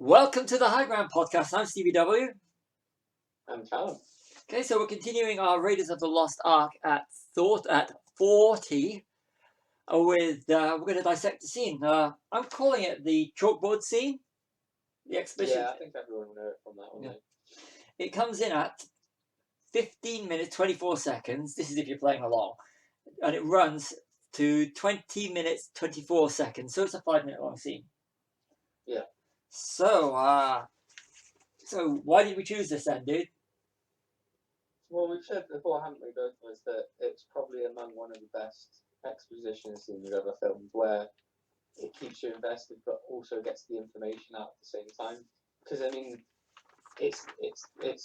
Welcome to the High Ground Podcast. I'm Stevie W. I'm Callum. Okay, so we're continuing our Raiders of the Lost Ark at 40 with we're going to dissect the scene. I'm calling it the chalkboard scene. The exhibition. Yeah, I think everyone will know it from that one. Yeah. It comes in at 15 minutes 24 seconds. This is if you're playing along, and it runs to 20 minutes 24 seconds. So it's a 5-minute long scene. Yeah. So why did we choose this then, dude? Well, we've said before, haven't we, both of us, that it's probably among one of the best exposition scenes we've ever filmed, where it keeps you invested, but also gets the information out at the same time. Because I mean, it's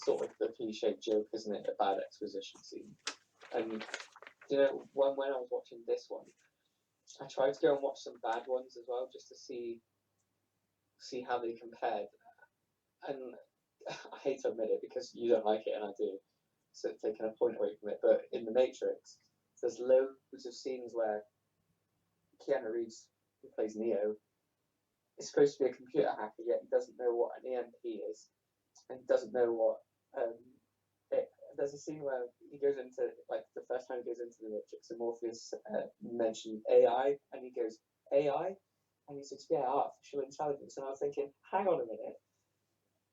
sort of the cliched joke, isn't it? A bad exposition scene. And you know, when I was watching this one, I tried to go and watch some bad ones as well, just to see how they compared. And I hate to admit it because you don't like it and I do, so taking a point away from it. But in The Matrix, there's loads of scenes where Keanu Reeves, who plays Neo, is supposed to be a computer hacker, yet he doesn't know what an EMP is, and doesn't know what. There's a scene where he goes into, like, the first time he goes into the Matrix, and Morpheus mentioned AI, and he goes, AI? And he says, yeah, artificial intelligence. And I was thinking, hang on a minute.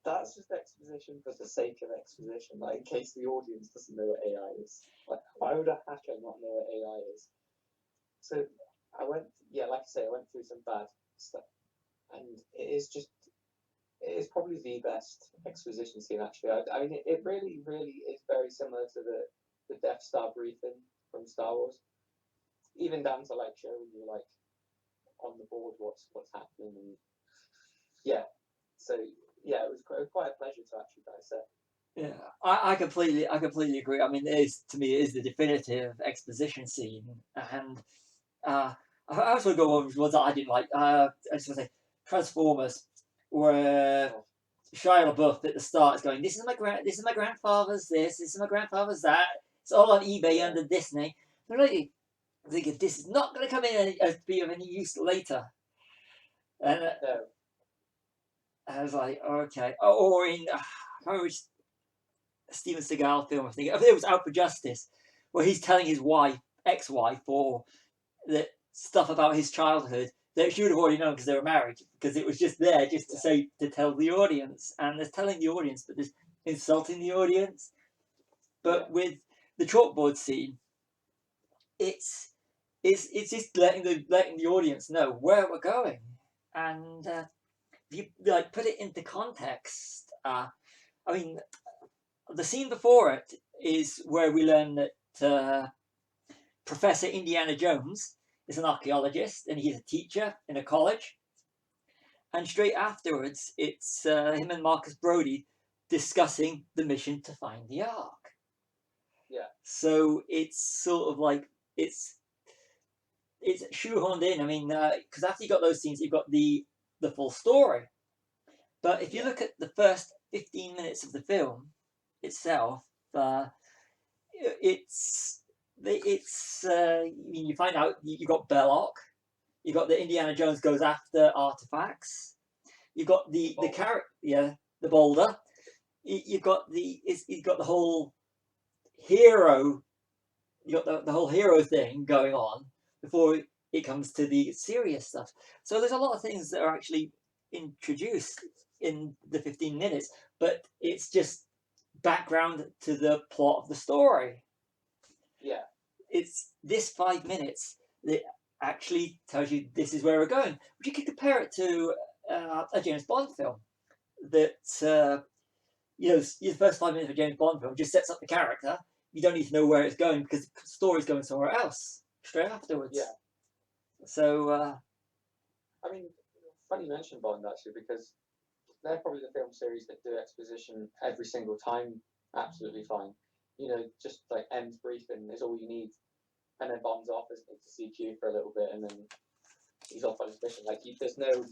That's just exposition for the sake of exposition, like in case the audience doesn't know what AI is. Like, why would a hacker not know what AI is? So I went through some bad stuff, and it is probably the best exposition scene actually. I mean, it really, really is very similar to the Death Star briefing from Star Wars, even down to like showing you like on the board what's happening, and yeah. So yeah, it was quite a pleasure to actually dissect. Yeah, I completely agree. I mean, to me it is the definitive exposition scene, and I also go over ones that I didn't like. I just want to say Transformers, where Shia LaBeouf at the start is going, "This is my grandfather's this is my grandfather's that." It's all on eBay under Disney. But really, I'm thinking this is not going to come in and be of any use later. And No. I was like, okay. Or in which Steven Seagal film, I think it was Out for Justice, where he's telling his ex-wife, or the stuff about his childhood that she would have already known because they were married, because it was just there just to say, to tell the audience, and there's telling the audience, but there's insulting the audience. But with the chalkboard scene, it's just letting the audience know where we're going, and if you like put it into context. I mean, the scene before it is where we learn that Professor Indiana Jones is an archaeologist and he's a teacher in a college. And straight afterwards, it's him and Marcus Brody discussing the mission to find the Ark. Yeah. So it's sort of like it's shoehorned in. I mean, because after you got those scenes, you've got the full story. But if you look at the first 15 minutes of the film itself, you find out you got Belloc, you got the Indiana Jones goes after artifacts, you got the boulder, you've got the whole hero, you got the whole hero thing going on before it comes to the serious stuff. So there's a lot of things that are actually introduced in the 15 minutes, but it's just background to the plot of the story. Yeah. It's this 5 minutes that actually tells you this is where we're going. But you could compare it to a James Bond film that, your first 5 minutes of a James Bond film just sets up the character. You don't need to know where it's going because the story's going somewhere else straight afterwards. Yeah. So, I mean, funny you mention Bond actually, because they're probably the film series that do exposition every single time absolutely fine. You know, just like M's briefing is all you need, and then Bond's off as to CQ for a little bit, and then he's off on his mission. Like, there's no,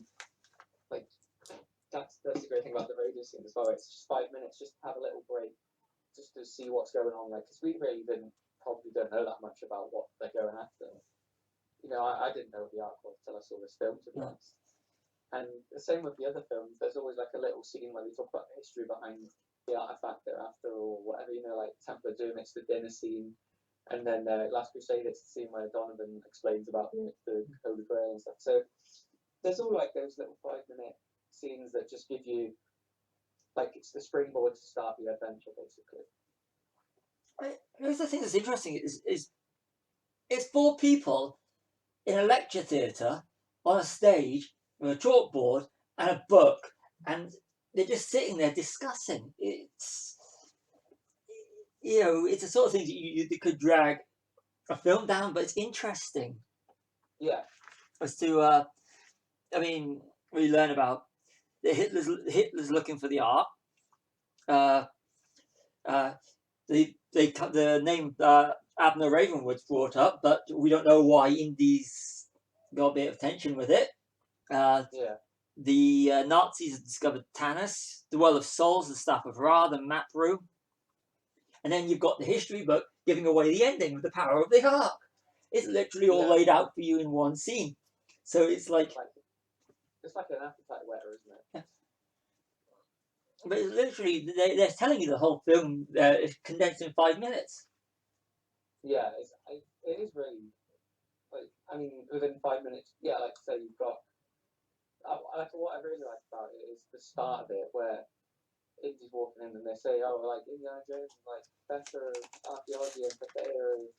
like, that's the great thing about the radio scene as well. It's just 5 minutes, just have a little break, just to see what's going on. Like, because we really probably don't know that much about what they're going after. You know, I didn't know the Ark was until I saw this film, to be honest. And the same with the other films. There's always like a little scene where they talk about the history behind the artifact they're after, or whatever. You know, like Temple of Doom, it's the dinner scene, and then Last Crusade, it's the scene where Donovan explains about the Holy Grail and stuff. So there's all like those little 5-minute scenes that just give you, like, it's the springboard to start the adventure, basically. Here's the thing that's interesting is it's 4 people in a lecture theatre on a stage with a chalkboard and a book, and they're just sitting there discussing. It's, you know, it's the sort of thing that you could drag a film down, but it's interesting. Yeah. As to, I mean, we learn about the Hitler's looking for the art. The name Abner Ravenwood's brought up, but we don't know why Indy's got a bit of tension with it. Yeah. The Nazis have discovered Tanis, the Well of Souls, the Staff of Ra, the map room. And then you've got the history book giving away the ending with the power of the Ark. It's literally all laid out for you in one scene. So it's like it's like an appetite wetter, isn't it? Yeah. But it's literally, they're telling you the whole film is condensed in 5 minutes. Yeah, it is really, like, I mean, within 5 minutes, yeah, like I say, you've got, like, what I really like about it is the start of it, where Indy's walking in and they say, oh, like, Indiana Jones is like better archaeology and better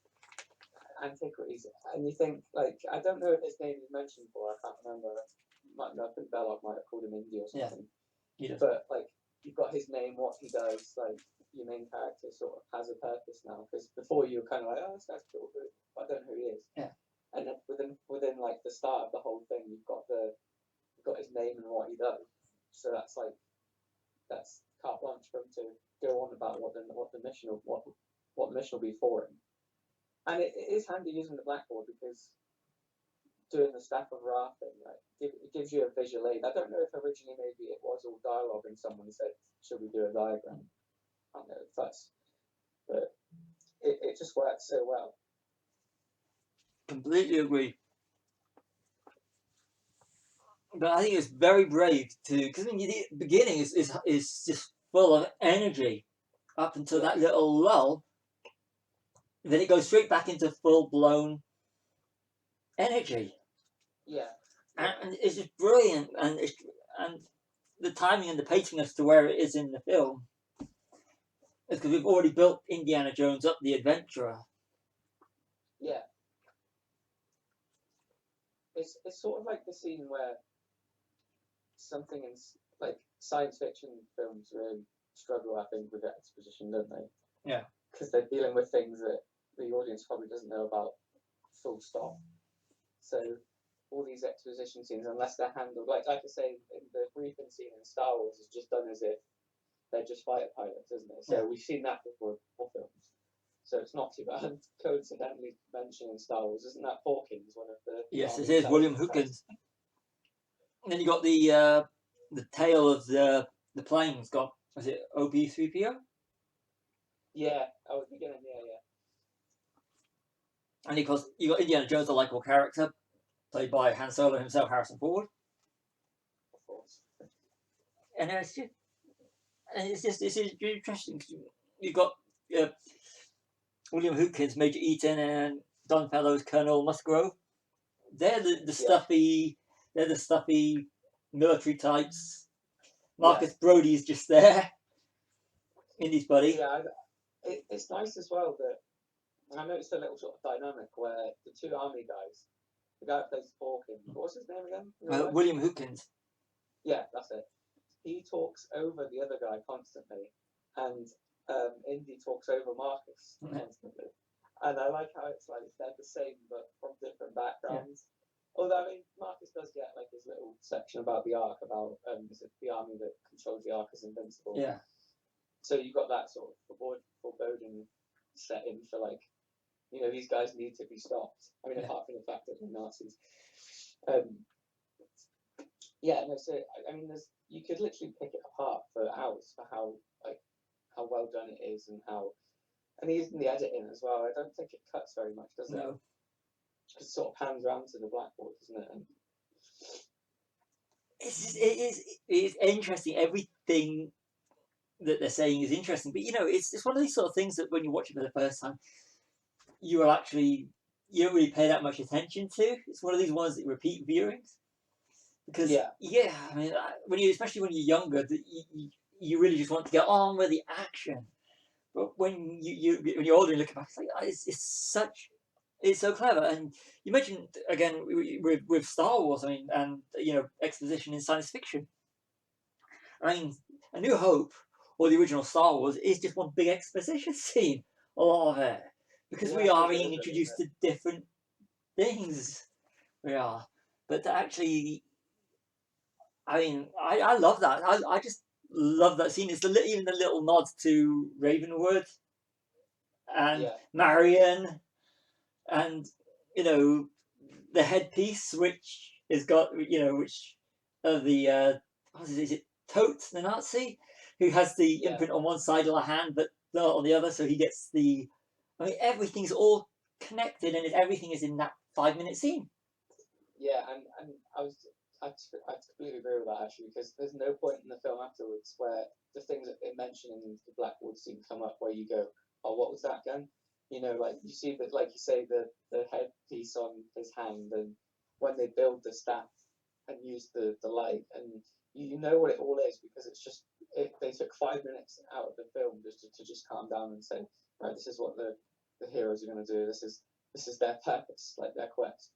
antiquities, and you think, like, I don't know if his name is mentioned before, I can't remember. I think Belloc might have called him Indy or something. Yeah. But like, you've got his name, what he does, like, your main character sort of has a purpose now, because before you were kind of like, oh, this guy's cool, but I don't know who he is. Yeah. And then within like the start of the whole thing, you've got his name and what he does. So that's carte blanche for him to go on about what the mission of what the mission will be for him. And it is handy using the blackboard, because doing the Staff of Ra thing, like, it gives you a visual aid. I don't know if originally maybe it was all dialogue and someone said, should we do a diagram? I don't know if that's, but it just works so well. Completely agree. But I think it's very brave to, because I mean, the beginning is just full of energy up until that little lull. Then it goes straight back into full-blown energy. Yeah. And it's just brilliant, and the timing and the pacing as to where it is in the film is because we've already built Indiana Jones up, the adventurer. Yeah. It's sort of like the scene where something in, like, science fiction films really struggle, I think, with exposition, don't they? Yeah. Because they're dealing with things that the audience probably doesn't know about, full stop. So all these exposition scenes, unless they're handled, like I say, in the briefing scene in Star Wars is just done as if they're just fighter pilots, isn't it? So we've seen that before films. So it's not too bad. Coincidentally mentioned in Star Wars, isn't that Hawkins, one of the... Yes, it is, William Hawkins. And then you got the tail of the plane's got, was it OB3PO? Yeah, I was beginning, yeah. And of course, you got Indiana Jones, a likable character, played by Han Solo himself, Harrison Ford. Of course. And it's just interesting. You've got William Hawkins, Major Eaton, and Don Fellows, Colonel Musgrove. They're the stuffy, military types. Marcus Brody's just there, Indy's buddy. Yeah, it's nice as well that I noticed a little sort of dynamic where the two army guys, the guy who plays Hawkins, what's his name again? William Hawkins. Yeah, that's it. He talks over the other guy constantly, and Indy talks over Marcus constantly. And I like how it's like they're the same but from different backgrounds. Yeah. Although, I mean, Marcus does get like his little section about the Ark, about the army that controls the Ark is invincible. Yeah. So you've got that sort of foreboding set in for, like, you know, these guys need to be stopped. I mean, apart from the fact that they're Nazis. So I mean, you could literally pick it apart for hours for how well done it is, and even the editing as well. I don't think it cuts very much, does it? No. It sort of pans around to the blackboard, doesn't it? And it is interesting. Everything that they're saying is interesting, but it's one of these sort of things that when you watch it for the first time, you will actually you don't really pay that much attention to. It's one of these ones that repeat viewings because Yeah, I mean, especially when you're younger, you really just want to get on with the action. But when you're older, you look back, it's like it's so clever. And you mentioned again with Star Wars, I mean, and exposition in science fiction. I mean, A New Hope or the original Star Wars is just one big exposition scene. A lot of it because yeah, we I are think it being is really, isn't introduced to different things. We are, but to actually, I mean, I love that. I just love that scene. It's even the little nods to Ravenwood it? and Yeah, Marion and you know the headpiece which has got which the what is it Tote the Nazi who has the yeah, imprint on one side of the hand but not on the other, so he gets the I mean everything's all connected and everything is in that 5 minute scene. yeah, and I completely agree with that actually because there's no point in the film afterwards where the things that they mention in the Blackwood scene come up where you go, oh, what was that again? Like you see that, like you say, the headpiece on his hand, and when they build the staff and use the light, and you know what it all is because it's just they took 5 minutes out of the film just to just calm down and say, right, this is what the heroes are going to do. This is their purpose, like their quest.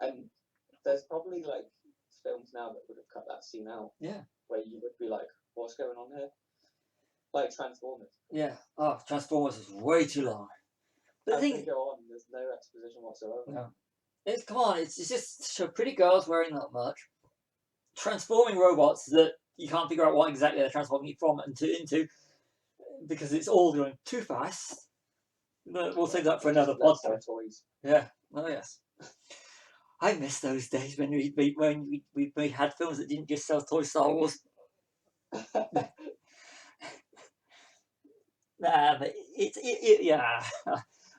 And there's probably like films now that would have cut that scene out Yeah, where you would be like, what's going on here? Like Transformers. yeah. Oh, Transformers is way too long. But the As they thing, go on, there's no exposition whatsoever. no, it's come on, it's just so pretty girls wearing that much, transforming robots that you can't figure out what exactly they're transforming it from and into because it's all going too fast. But we'll Yeah, save that for they just another let sell podcast. toys. Yeah. Oh yes. I miss those days when we had films that didn't just sell toy Star Wars. Nah, but yeah.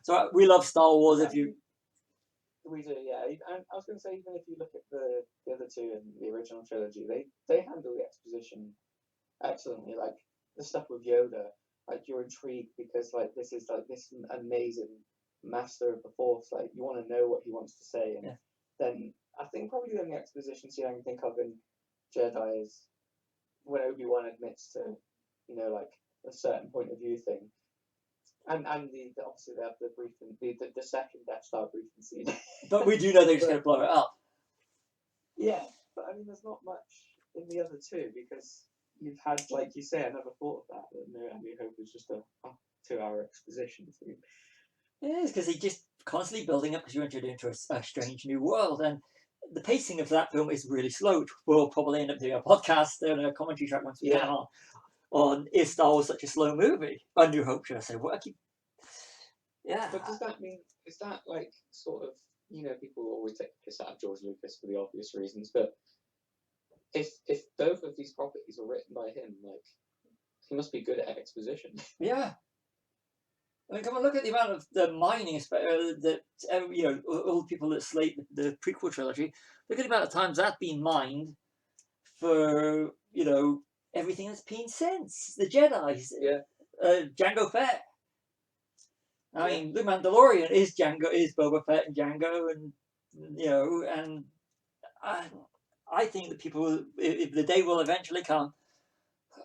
So we love Star Wars. If you We do, yeah. And I was going to say, even if you look at the other two in the original trilogy, they handle the exposition excellently. Like the stuff with Yoda, like you're intrigued because like this is like this amazing master of the Force. Like you want to know what he wants to say, and yeah. then I think probably the only exposition scene I can think of in Jedi is when Obi-Wan admits to, like a certain point of view thing. And the obviously they have the briefing, the second Death Star briefing scene. But we do know they're just But going to blow it up. yeah, but I mean, there's not much in the other two because you've had, like you say, I never thought of that. That No New Hope was just a 2 hour exposition scene. It is because they just constantly building up because you're introduced into a strange new world, and the pacing of that film is really slow. We'll probably end up doing a podcast and a commentary track once we Yeah, can on is Star Wars such a slow movie? A New Hope, should I say? What I keep, yeah, but does that mean is that like sort of people always take the piss out of George Lucas for the obvious reasons, but if both of these properties were written by him, like he must be good at exposition. yeah. I mean, come on, look at the amount of the mining that all the people that slate the prequel trilogy. Look at the amount of times that's been mined for everything that's been since the Jedi's. Yeah, Jango Fett. I yeah, mean, the Mandalorian is Boba Fett and Jango, and and I, I think that people, if the day will eventually come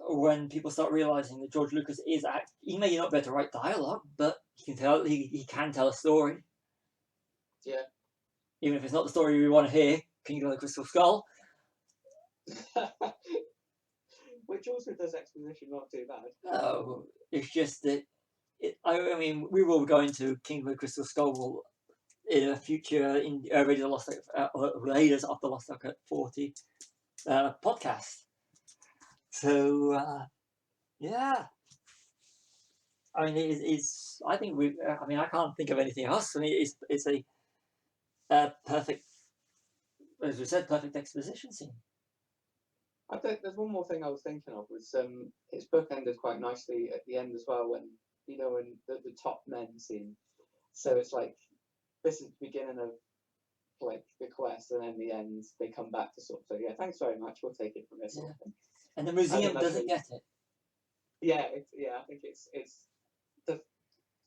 when people start realizing that George Lucas he may not be able to write dialogue, but he can tell a story, yeah. even if it's not the story we want to hear. King of the Crystal Skull. Which also does exposition not too bad. No, it's just that. I mean, we will go into King of the Crystal Skull in a future in Raiders of the Lost Ark at 40 podcast. So yeah, I mean, it's. I think we. I mean, I can't think of anything else. I mean, it's a perfect, as we said, perfect exposition scene. I think there's one more thing I was thinking of was its book ended quite nicely at the end as well when when the top men scene. So it's like this is the beginning of like the quest, and then in the end they come back to sort of say, yeah, thanks very much, we'll take it from this. Yeah. Sort of thing. And the I museum think that's doesn't really, get it. yeah, I think it's the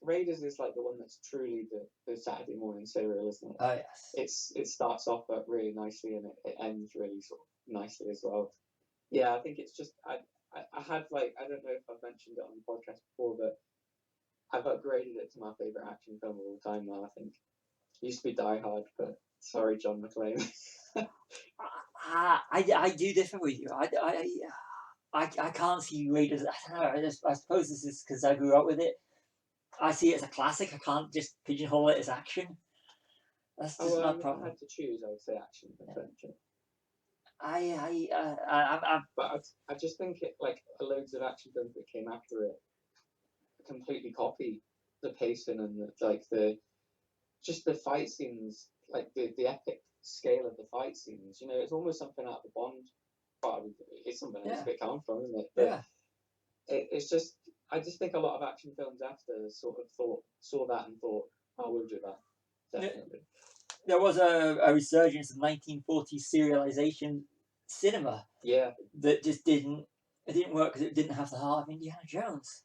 Raiders is like the one that's truly the Saturday morning serial, isn't it? Oh yes. It starts off really nicely and it ends really sort of nicely as well. Yeah, I think it's just I had like, I don't know if I've mentioned it on the podcast before, but I've upgraded it to my favorite action film of all time now. I think it used to be Die Hard, but sorry, John McClane. I do differ with you. I can't see Raiders. I don't know. I suppose this is because I grew up with it. I see it as a classic. I can't just pigeonhole it as action. That's just my If I problem. had to choose, I would say action adventure. I'm But I just think it like loads of action films that came after it completely copy the pacing and the fight scenes, like the epic scale of the fight scenes. You know, it's almost something out of the Bond part. It's something else yeah it come from, isn't it? But yeah. it's just, I just think a lot of action films after sort of saw that and thought, oh, we'll do that. Definitely. There was a resurgence of 1940s serialization cinema. Yeah. That just didn't work because it didn't have the heart of Indiana Jones.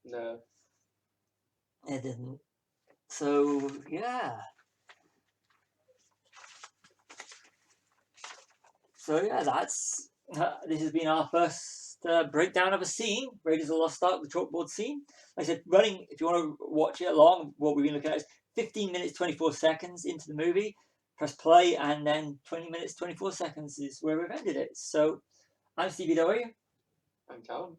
No. It didn't. So yeah. So yeah, that's this has been our first breakdown of a scene, Raiders of the Lost Ark, the chalkboard scene. Like I said, running, if you want to watch it along, what we've been looking at is 15 minutes 24 seconds into the movie. Press play, and then 20 minutes 24 seconds is where we've ended it. So I'm Stevie Dowie. I'm Callum.